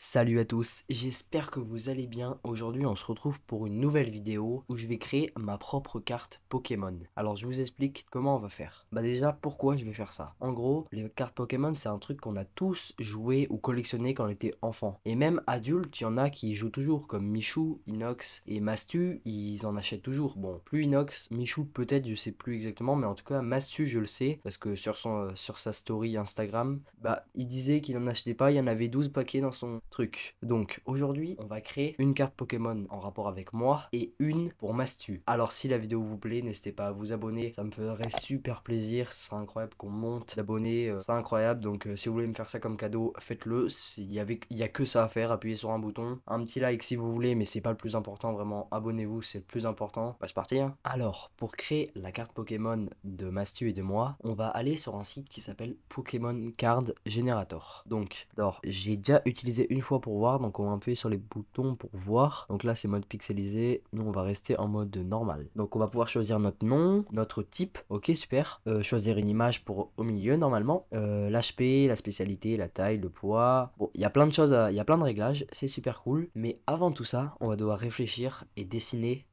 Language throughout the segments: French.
Salut à tous, j'espère que vous allez bien. Aujourd'hui on se retrouve pour une nouvelle vidéo où je vais créer ma propre carte Pokémon. Alors je vous explique comment on va faire. Bah déjà pourquoi je vais faire ça. En gros les cartes Pokémon c'est un truc qu'on a tous joué ou collectionné quand on était enfant. Et même adultes, il y en a qui y jouent toujours comme Michou, Inox et Mastu, ils en achètent toujours. Bon plus Inox, Michou peut-être je sais plus exactement mais en tout cas Mastu je le sais parce que sur sa story Instagram bah il disait qu'il en achetait pas, il y en avait 12 paquets dans son truc. Donc aujourd'hui, on va créer une carte Pokémon en rapport avec moi et une pour Mastu. Alors si la vidéo vous plaît, n'hésitez pas à vous abonner, ça me ferait super plaisir, ce sera incroyable qu'on monte d'abonnés, c'est incroyable. Donc si vous voulez me faire ça comme cadeau, faites-le. Il y a que ça à faire, appuyez sur un bouton, un petit like si vous voulez, mais c'est pas le plus important, vraiment abonnez-vous, c'est le plus important. Bah c'est parti hein. Alors pour créer la carte Pokémon de Mastu et de moi, on va aller sur un site qui s'appelle Pokémon Card Generator. Donc alors j'ai déjà utilisé une fois pour voir, donc on va appuyer sur les boutons pour voir. Donc là c'est mode pixelisé, nous on va rester en mode normal. Donc on va pouvoir choisir notre nom, notre type, ok super. Choisir une image pour au milieu normalement, l'HP, la spécialité, la taille, le poids. Bon il y a plein de choses, il y a plein de réglages, c'est super cool. Mais avant tout ça, on va devoir réfléchir et dessiner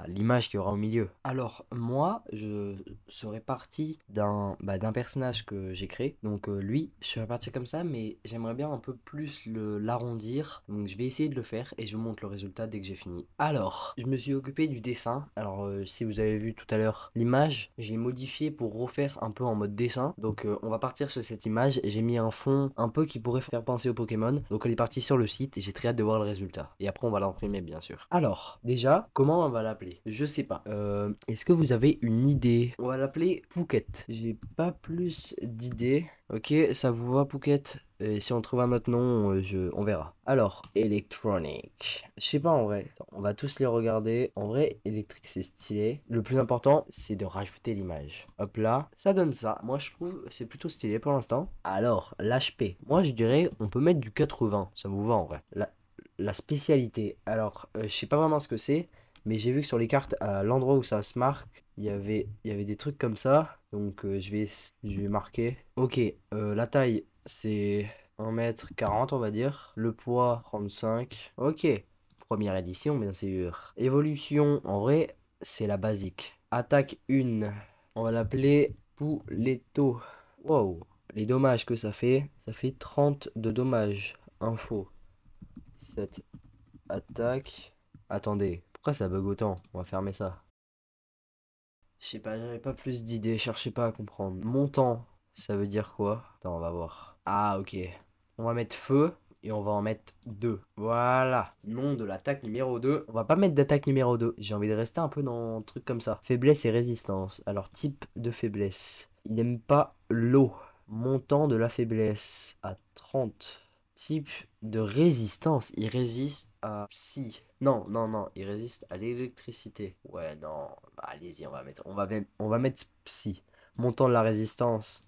l'image qu'il y aura au milieu. Alors moi je serais parti d'un personnage que j'ai créé. Donc lui je serais parti comme ça, mais j'aimerais bien un peu plus l'arrondir. Donc je vais essayer de le faire et je vous montre le résultat dès que j'ai fini. Alors, je me suis occupé du dessin. Alors si vous avez vu tout à l'heure l'image, j'ai modifié pour refaire un peu en mode dessin. Donc on va partir sur cette image. J'ai mis un fond un peu qui pourrait faire penser au Pokémon. Donc on est parti sur le site et j'ai très hâte de voir le résultat. Et après on va l'imprimer bien sûr. Alors, déjà, comment on va l'appeler? Je sais pas. Est-ce que vous avez une idée? On va l'appeler Pouquette. J'ai pas plus d'idées. Ok, ça vous va Pouquette? Et si on trouve un autre nom, on verra. Alors, électronique. Je sais pas en vrai. Attends, on va tous les regarder. En vrai, électrique c'est stylé. Le plus important, c'est de rajouter l'image. Hop là, ça donne ça. Moi je trouve c'est plutôt stylé pour l'instant. Alors, l'HP. Moi je dirais on peut mettre du 80. Ça vous va en vrai. La spécialité. Alors, je sais pas vraiment ce que c'est. Mais j'ai vu que sur les cartes, à l'endroit où ça se marque, il y avait des trucs comme ça. Donc je vais marquer. Ok, la taille, c'est 1 m 40 on va dire. Le poids, 35. Ok, première édition, bien sûr. Évolution, en vrai, c'est la basique. Attaque 1, on va l'appeler Pouletto. Wow, les dommages que ça fait 30 de dommages. Info. Cette attaque. Attendez, pourquoi ça bug autant? On va fermer ça. Je sais pas, j'avais pas plus d'idées, cherchez pas à comprendre. Montant, ça veut dire quoi? Attends, on va voir. Ah, ok. On va mettre feu et on va en mettre 2. Voilà. Nom de l'attaque numéro 2. On va pas mettre d'attaque numéro 2. J'ai envie de rester un peu dans un truc comme ça. Faiblesse et résistance. Alors, type de faiblesse. Il n'aime pas l'eau. Montant de la faiblesse à 30. Type de résistance. Il résiste à psy. Non, non, non. Il résiste à l'électricité. Ouais, non. Bah, allez-y, on va mettre psy. Montant de la résistance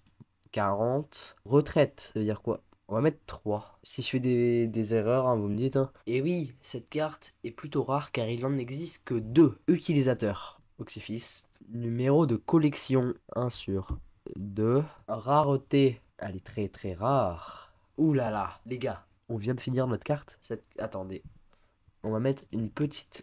40. Retraite, ça veut dire quoi? On va mettre 3. Si je fais des erreurs, hein, vous me dites. Hein. Et oui, cette carte est plutôt rare car il n'en existe que 2 utilisateurs. Oxyphis. Numéro de collection 1 sur 2. Rareté. Elle est très très rare. Ouh là là, les gars, on vient de finir notre carte. Attendez, on va mettre une petite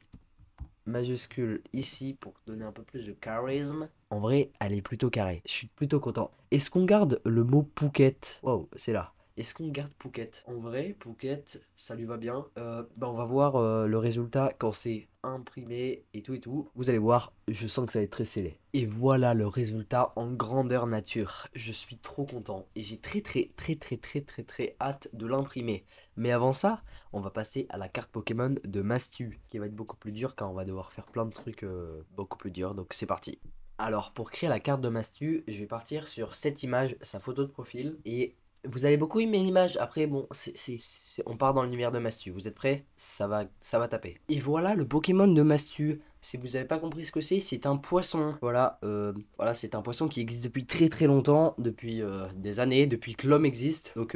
majuscule ici pour donner un peu plus de charisme. En vrai, elle est plutôt carrée. Je suis plutôt content. Est-ce qu'on garde le mot Pouquette? Wow, c'est là. Est-ce qu'on garde Pouquette? En vrai, Pouquette, ça lui va bien. On va voir le résultat quand c'est imprimé et tout et tout. Vous allez voir, je sens que ça va être très scellé. Et voilà le résultat en grandeur nature. Je suis trop content et j'ai très très très très très très très hâte de l'imprimer. Mais avant ça, on va passer à la carte Pokémon de Mastu, qui va être beaucoup plus dure car on va devoir faire plein de trucs beaucoup plus durs. Donc c'est parti. Alors pour créer la carte de Mastu, je vais partir sur cette image, sa photo de profil. Et vous allez beaucoup aimer l'image. Après bon, on part dans l'univers de Mastu. Vous êtes prêts? Ça va taper. Et voilà le Pokémon de Mastu. Si vous n'avez pas compris ce que c'est un poisson. Voilà, c'est un poisson qui existe depuis très très longtemps, depuis des années, depuis que l'homme existe. Donc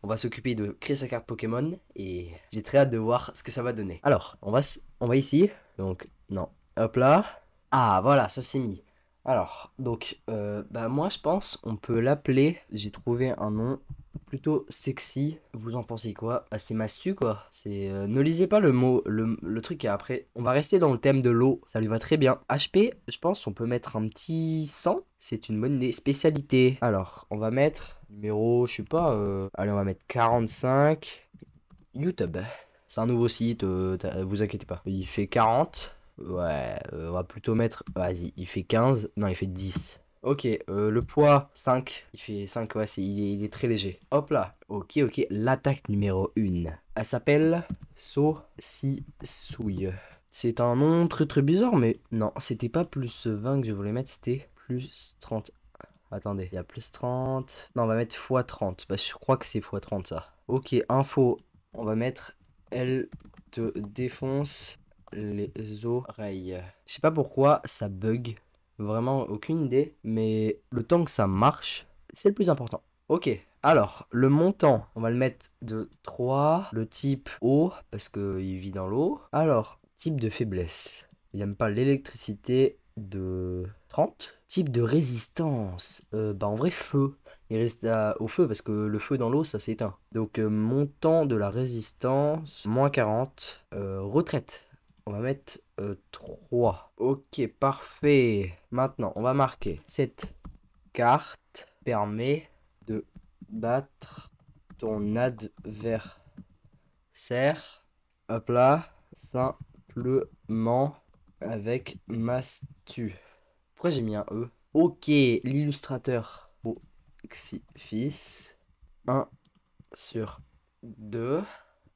on va s'occuper de créer sa carte Pokémon et j'ai très hâte de voir ce que ça va donner. Alors, on va ici. Donc non, hop là. Ah voilà, ça s'est mis. Alors, donc, moi je pense on peut l'appeler, j'ai trouvé un nom, plutôt sexy. Vous en pensez quoi? Ah, c'est mastu quoi. C'est ne lisez pas le mot, le truc et après. On va rester dans le thème de l'eau. Ça lui va très bien. HP, je pense on peut mettre un petit 100. C'est une bonne idée. Spécialité. Alors, on va mettre numéro, je sais pas. Allez, on va mettre 45. YouTube. C'est un nouveau site, vous inquiétez pas. Il fait 40. Ouais, on va plutôt mettre... Vas-y, il fait 15. Non, il fait 10. Ok, le poids, 5. Il fait 5, ouais, il est très léger. Hop là. Ok, ok. L'attaque numéro 1. Elle s'appelle Saucissouille. C'est un nom très très bizarre, mais non, c'était pas plus 20 que je voulais mettre, c'était plus 30. Attendez, il y a plus 30. Non, on va mettre x30. Bah, je crois que c'est x30 ça. Ok, info. On va mettre elle te défonce les oreilles. Je sais pas pourquoi ça bug. Vraiment aucune idée. Mais le temps que ça marche, c'est le plus important. Ok, alors le montant, on va le mettre de 3. Le type eau, parce qu'il vit dans l'eau. Alors, type de faiblesse. Il n'aime pas l'électricité de 30. Type de résistance. Bah en vrai feu. Il reste au feu parce que le feu dans l'eau ça s'éteint. Donc montant de la résistance, moins 40. Retraite. On va mettre 3. Ok, parfait. Maintenant, on va marquer. Cette carte permet de battre ton adversaire. Hop là. Simplement avec Mastu. Pourquoi j'ai mis un E? Ok, l'illustrateur. Oxyfis. 1 sur 2.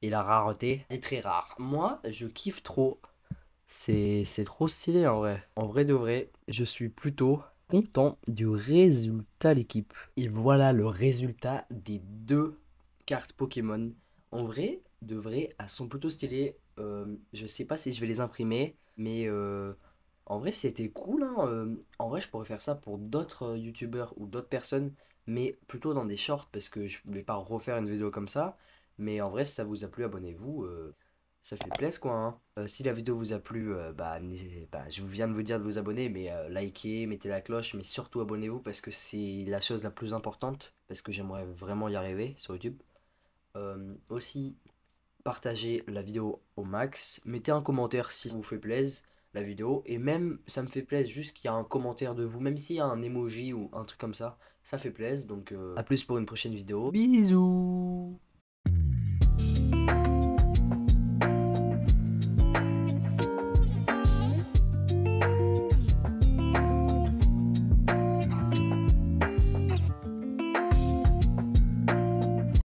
Et la rareté est très rare. Moi, je kiffe trop. C'est trop stylé en vrai. En vrai de vrai, je suis plutôt content du résultat l'équipe. Et voilà le résultat des 2 cartes Pokémon. En vrai, de vrai, elles sont plutôt stylées. Je sais pas si je vais les imprimer, mais en vrai c'était cool, hein. En vrai, je pourrais faire ça pour d'autres youtubeurs ou d'autres personnes, mais plutôt dans des shorts parce que je vais pas refaire une vidéo comme ça. Mais en vrai, si ça vous a plu, abonnez-vous. Ça fait plaisir quoi, hein. Si la vidéo vous a plu, bah, je viens de vous dire de vous abonner, mais likez, mettez la cloche, mais surtout abonnez-vous parce que c'est la chose la plus importante, parce que j'aimerais vraiment y arriver sur YouTube. Aussi, partagez la vidéo au max, mettez un commentaire si ça vous fait plaisir la vidéo, et même ça me fait plaisir juste qu'il y a un commentaire de vous, même s'il y a un emoji ou un truc comme ça fait plaisir, donc à plus pour une prochaine vidéo. Bisous.